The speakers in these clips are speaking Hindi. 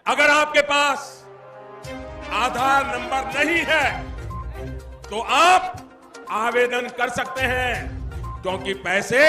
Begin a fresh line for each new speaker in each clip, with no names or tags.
अगर आपके पास आधार नंबर नहीं है तो आप आवेदन कर सकते हैं, क्योंकि पैसे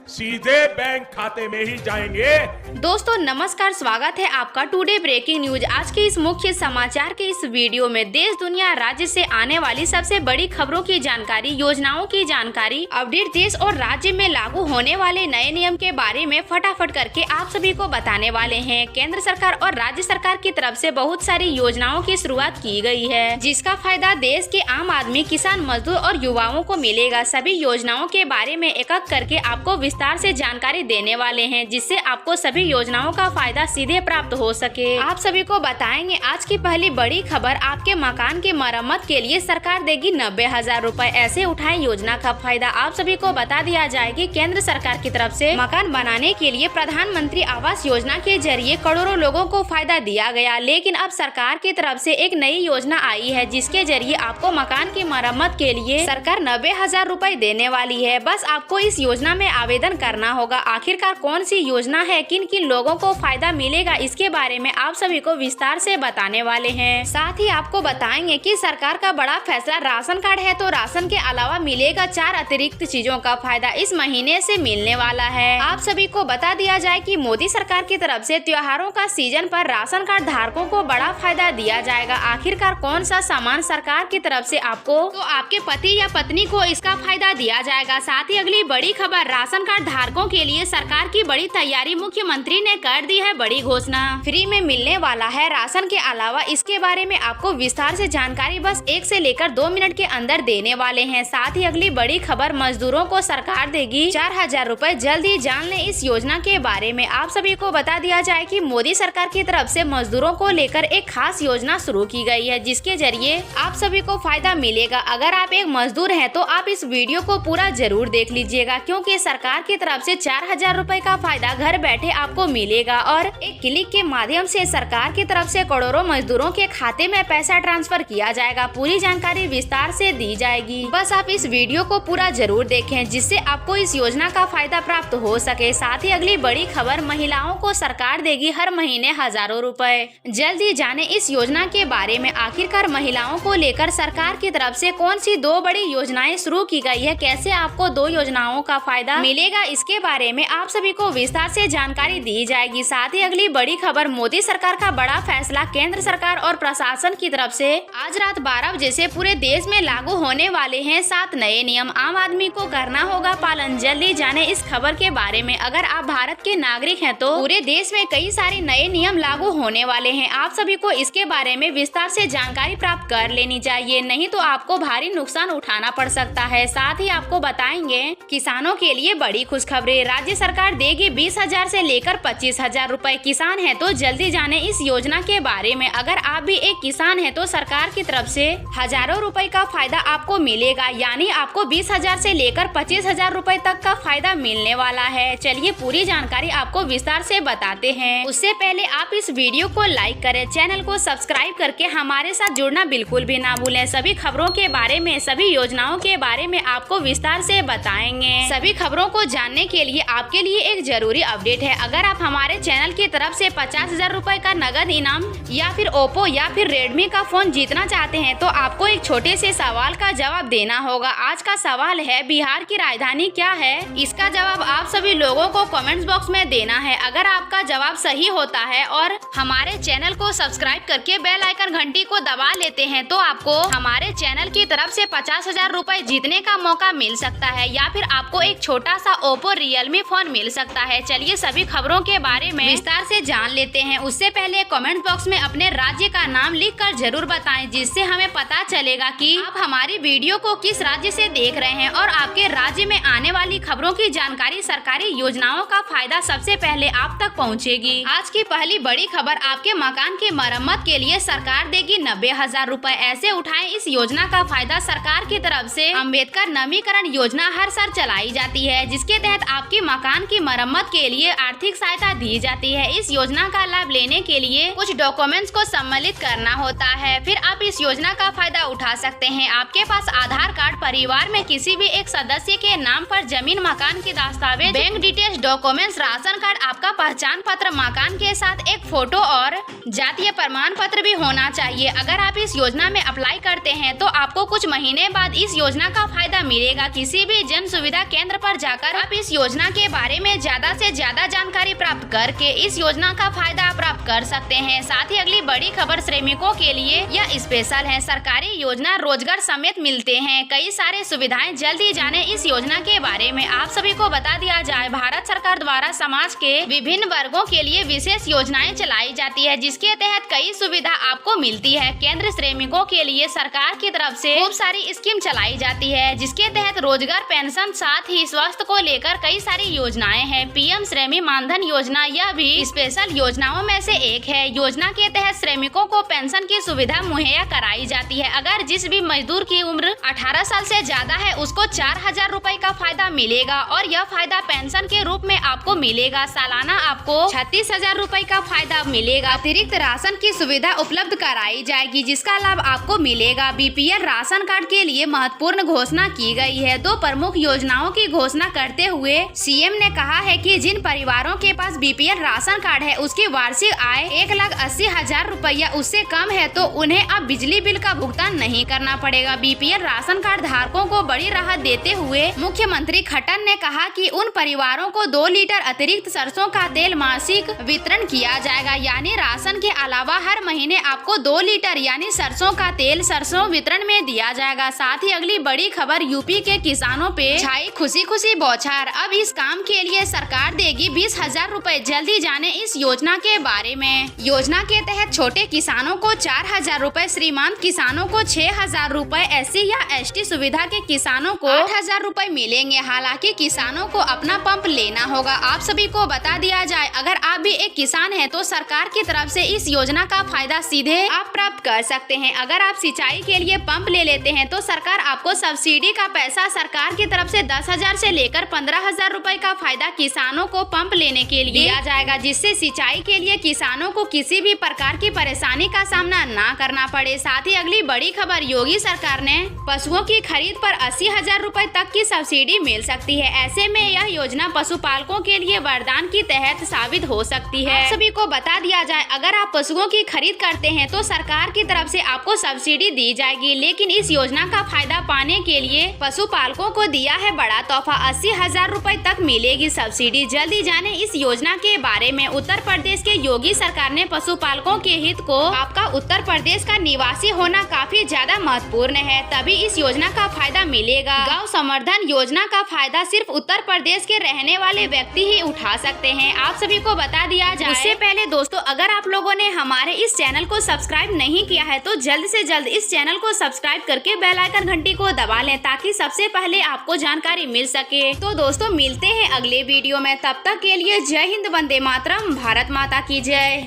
सीधे बैंक खाते में ही जाएंगे।
दोस्तों नमस्कार, स्वागत है आपका टुडे ब्रेकिंग न्यूज। आज के इस मुख्य समाचार के इस वीडियो में देश दुनिया राज्य से आने वाली सबसे बड़ी खबरों की जानकारी, योजनाओं की जानकारी, अपडेट, देश और राज्य में लागू होने वाले नए नियम के बारे में फटाफट करके आप सभी को बताने वाले हैं। केंद्र सरकार और राज्य सरकार की तरफ से बहुत सारी योजनाओं की शुरुआत की गई है, जिसका फायदा देश के आम आदमी, किसान, मजदूर और युवाओं को मिलेगा। सभी योजनाओं के बारे में एक एक करके आपको विस्तार से जानकारी देने वाले हैं, जिससे आपको सभी योजनाओं का फायदा सीधे प्राप्त हो सके। आप सभी को बताएंगे आज की पहली बड़ी खबर। आपके मकान की मरम्मत के लिए सरकार देगी 90,000 रूपए, ऐसे उठाए योजना का फायदा। आप सभी को बता दिया जाए कि केंद्र सरकार की तरफ से मकान बनाने के लिए प्रधानमंत्री आवास योजना के जरिए करोड़ों लोगों को फायदा दिया गया, लेकिन अब सरकार की तरफ से एक नई योजना आई है, जिसके जरिए आपको मकान की मरम्मत के लिए सरकार 90,000 रूपए देने वाली है। बस आपको इस योजना में आवेदन करना होगा। आखिरकार कौन सी योजना है, किन किन लोगों को फायदा मिलेगा, इसके बारे में आप सभी को विस्तार से बताने वाले हैं। साथ ही आपको बताएंगे कि सरकार का बड़ा फैसला, राशन कार्ड है तो राशन के अलावा मिलेगा 4 अतिरिक्त चीजों का फायदा इस महीने से मिलने वाला है। आप सभी को बता दिया जाए कि मोदी सरकार की तरफ से त्योहारों का सीजन पर राशन कार्ड धारकों को बड़ा फायदा दिया जाएगा। आखिरकार कौन सा सामान सरकार की तरफ से आपको, तो आपके पति या पत्नी को इसका फायदा दिया जाएगा। साथ ही अगली बड़ी खबर, राशन कार्ड धारकों के लिए सरकार की बड़ी तैयारी, मुख्यमंत्री ने कर दी है बड़ी घोषणा। फ्री में मिलने वाला है राशन के अलावा, इसके बारे में आपको विस्तार से जानकारी बस 1 से लेकर 2 मिनट के अंदर देने वाले हैं। साथ ही अगली बड़ी खबर, मजदूरों को सरकार देगी 4,000 रूपए, जल्द ही जान लें इस योजना के बारे में। आप सभी को बता दिया जाए कि मोदी सरकार की तरफ से मजदूरों को लेकर एक खास योजना शुरू की गई है, जिसके जरिए आप सभी को फायदा मिलेगा। अगर आप एक मजदूर हैं तो आप इस वीडियो को पूरा जरूर देख लीजिएगा, क्योंकि सरकार की तरफ से 4,000 रूपए का फायदा घर बैठे आपको मिलेगा और एक क्लिक के माध्यम से सरकार की तरफ से करोड़ों मजदूरों के खाते में पैसा ट्रांसफर किया जाएगा। पूरी जानकारी विस्तार से दी जाएगी। बस आप इस वीडियो को पूरा जरूर देखें, जिससे आपको इस योजना का फायदा प्राप्त हो सके। साथ ही अगली बड़ी खबर, महिलाओं को सरकार देगी हर महीने हजारों रुपए, जल्द ही जाने इस योजना के बारे में। आखिरकार महिलाओं को लेकर सरकार की तरफ से कौन सी 2 बड़ी योजनाएं शुरू की गई है, कैसे आपको 2 योजनाओं का फायदा मिलेगा, इसके बारे में आप सभी को विस्तार से जानकारी दी जाएगी। साथ ही अगली बड़ी खबर, मोदी सरकार का बड़ा फैसला, केंद्र सरकार और प्रशासन की तरफ से आज रात 12 बजे से पूरे देश में लागू होने वाले हैं 7 नए नियम। आम आदमी को करना होगा पालन, जल्दी जाने इस खबर के बारे में। अगर आप भारत के नागरिक हैं तो पूरे देश में कई सारे नए नियम लागू होने वाले हैं। आप सभी को इसके बारे में विस्तार से जानकारी प्राप्त कर लेनी चाहिए, नहीं तो आपको भारी नुकसान उठाना पड़ सकता है। साथ ही आपको बताएंगे किसानों के लिए बड़ी खुशखबरी, राज्य सरकार देगी 20,000 से लेकर 25,000 रूपए। किसान है तो जल्दी जाने इस योजना के बारे में। अगर आप भी एक किसान है तो सरकार की तरफ से हजारों रुपए का फायदा आपको मिलेगा, यानी आपको 20,000 से लेकर 25,000 रूपए तक का फायदा मिलने वाला है। चलिए पूरी जानकारी आपको विस्तार से बताते हैं। उससे पहले आप इस वीडियो को लाइक करें, चैनल को सब्सक्राइब करके हमारे साथ जुड़ना बिल्कुल भी ना भूलें। सभी खबरों के बारे में, सभी योजनाओं के बारे में आपको विस्तार से बताएंगे। सभी खबरों को जानने के लिए आपके लिए एक जरूरी अपडेट है। अगर आप हमारे चैनल की तरफ से 50,000 रूपए का नगद इनाम या फिर ओप्पो या फिर रेडमी का फोन जीतना चाहते हैं तो आपको एक छोटे से सवाल का जवाब देना होगा। आज का सवाल है, बिहार की राजधानी क्या है? इसका जवाब आप सभी लोगों को कमेंट्स बॉक्स में देना है। अगर आपका जवाब सही होता है और हमारे चैनल को सब्सक्राइब करके बेल आइकन घंटी को दबा लेते हैं तो आपको हमारे चैनल की तरफ से 50,000 रूपए जीतने का मौका मिल सकता है, या फिर आपको एक छोटा सा ओप्पो रियलमी फोन मिल सकता है। चलिए सभी खबरों के बारे में विस्तार से जान लेते हैं। उससे पहले कमेंट बॉक्स में अपने राज्य का नाम लिखकर जरूर बताएं, जिससे हमें पता चलेगा कि आप हमारी वीडियो को किस राज्य से देख रहे हैं और आपके राज्य में आने वाली खबरों की जानकारी, सरकारी योजनाओं का फायदा सबसे पहले आप तक पहुंचेगी। आज की पहली बड़ी खबर, आपके मकान की मरम्मत के लिए सरकार देगी 90,000 रूपए, ऐसे उठाएं इस योजना का फायदा। सरकार की तरफ से अम्बेडकर नवीकरण योजना हर साल चलाई जाती है, जिसके तहत आपकी मकान की मरम्मत के लिए आर्थिक आर्थिक सहायता दी जाती है। इस योजना का लाभ लेने के लिए कुछ डॉक्यूमेंट्स को सम्मिलित करना होता है, फिर आप इस योजना का फायदा उठा सकते हैं। आपके पास आधार कार्ड, परिवार में किसी भी एक सदस्य के नाम पर जमीन, मकान की दस्तावेज, bank details, documents, ration card, आपका पहचान पत्र, मकान के साथ एक फोटो और जातीय प्रमाण पत्र भी होना चाहिए। अगर आप इस योजना में अप्लाई करते हैं तो आपको कुछ महीने बाद इस योजना का फायदा मिलेगा। किसी भी जन सुविधा केंद्र पर जाकर आप इस योजना के बारे में ज्यादा से ज्यादा जानकारी प्राप्त करके इस योजना का फायदा प्राप्त कर सकते हैं। साथ ही अगली बड़ी खबर, श्रमिकों के लिए यह स्पेशल है। सरकारी योजना रोजगार समेत मिलते हैं कई सारे सुविधाएं। जल्दी जाने इस योजना के बारे में। आप सभी को बता दिया जाए, भारत सरकार द्वारा समाज के विभिन्न वर्गों के लिए विशेष योजनाएं चलाई जाती है, जिसके तहत कई सुविधा आपको मिलती है। केंद्र श्रमिकों के लिए सरकार की तरफ से खूब सारी स्कीम चलाई जाती है, जिसके तहत रोजगार, पेंशन, साथ ही स्वास्थ्य को लेकर कई सारी योजनाएं हैं। पीएम श्रमिक मानधन योजना यह भी स्पेशल योजनाओं में से एक है। योजना के तहत श्रमिकों को पेंशन की सुविधा मुहैया कराई जाती है। अगर जिस भी मजदूर की उम्र 18 साल से ज्यादा है उसको 4000 रूपए का फायदा मिलेगा और यह फायदा पेंशन के रूप में आपको मिलेगा। सालाना आपको 36,000 रूपए का फायदा मिलेगा। अतिरिक्त राशन की सुविधा उपलब्ध कराई जाएगी, जिसका लाभ आपको मिलेगा। बीपीएल राशन कार्ड के लिए महत्वपूर्ण घोषणा की गई है। दो प्रमुख योजनाओं की घोषणा करते हुए सीएम ने कहा है कि जिन परिवारों के पास बीपीएल राशन कार्ड है उसकी वार्षिक आय 1,80,000 रुपया उससे कम है तो उन्हें अब बिजली बिल का भुगतान नहीं करना पड़ेगा। बीपीएल राशन कार्ड धारकों को बड़ी राहत देते हुए मुख्यमंत्री खट्टर ने कहा कि उन परिवारों को 2 लीटर अतिरिक्त सरसों का तेल मासिक वितरण किया जाएगा, यानी राशन के अलावा हर महीने आपको 2 लीटर यानी सरसों का तेल सरसों वितरण में दिया जाएगा। साथ ही अगली बड़ी खबर, यूपी के किसानों पे छाई खुशी खुशी बौछार। अब इस काम के लिए सरकार देगी 20,000 रूपए। जल्दी जाने इस योजना के बारे में। योजना के तहत छोटे किसानों को 4,000 रूपए, श्रीमंत किसानों को 6,000 रूपए, एससी या एसटी सुविधा के किसानों को 8,000 रूपए मिलेंगे। हालांकि किसानों को अपना पंप लेना होगा। आप सभी को बता दिया जाए, अगर आप भी एक किसान हैं तो सरकार की तरफ से इस योजना का फायदा सीधे आप प्राप्त कर सकते हैं। अगर आप सिंचाई के लिए पंप ले लेते हैं तो सरकार आपको सब्सिडी का पैसा सरकार की तरफ से 10,000 से लेकर 15,000 रूपए का फायदा किसानों को पंप लेने के लिए दिया जाएगा, जिससे सिंचाई के लिए किसानों को किसी भी प्रकार की परेशानी का सामना ना करना पड़े। साथ ही अगली बड़ी खबर, योगी सरकार ने पशुओं की खरीद पर 80,000 रूपए तक की सब्सिडी मिल सकती है। ऐसे में यह योजना पशुपालकों के लिए वरदान की तहत साबित हो सकती है। आप सभी को बता दिया जाए, अगर आप पशुओं की खरीद करते हैं तो सरकार की तरफ से आपको सब्सिडी दी जाएगी, लेकिन इस योजना का फायदा पाने के लिए पशुपालकों को दिया है बड़ा तोहफा। 80,000 रूपए तक मिलेगी सब्सिडी। जल्दी जाने इस योजना के बारे में। उत्तर प्रदेश के योगी सरकार ने पशुपालकों के हित को, आपका उत्तर प्रदेश का निवासी होना काफी ज्यादा महत्वपूर्ण है, तभी इस योजना का फायदा मिलेगा। गौ संवर्धन योजना का फायदा सिर्फ उत्तर प्रदेश के रहने वाले व्यक्ति ही उठा सकते हैं। आप सभी को बता दिया जाए। उससे पहले दोस्तों, अगर आप लोगों ने हमारे इस चैनल को सब्सक्राइब नहीं किया है तो जल्द से जल्द इस चैनल को सब्सक्राइब करके बेल आइकन घंटी को दबा लें, ताकि सबसे पहले आपको जानकारी मिल सके। तो दोस्तों, मिलते हैं अगले वीडियो में। तब तक के लिए जय हिंद, वंदे मातरम, भारत माता की जय।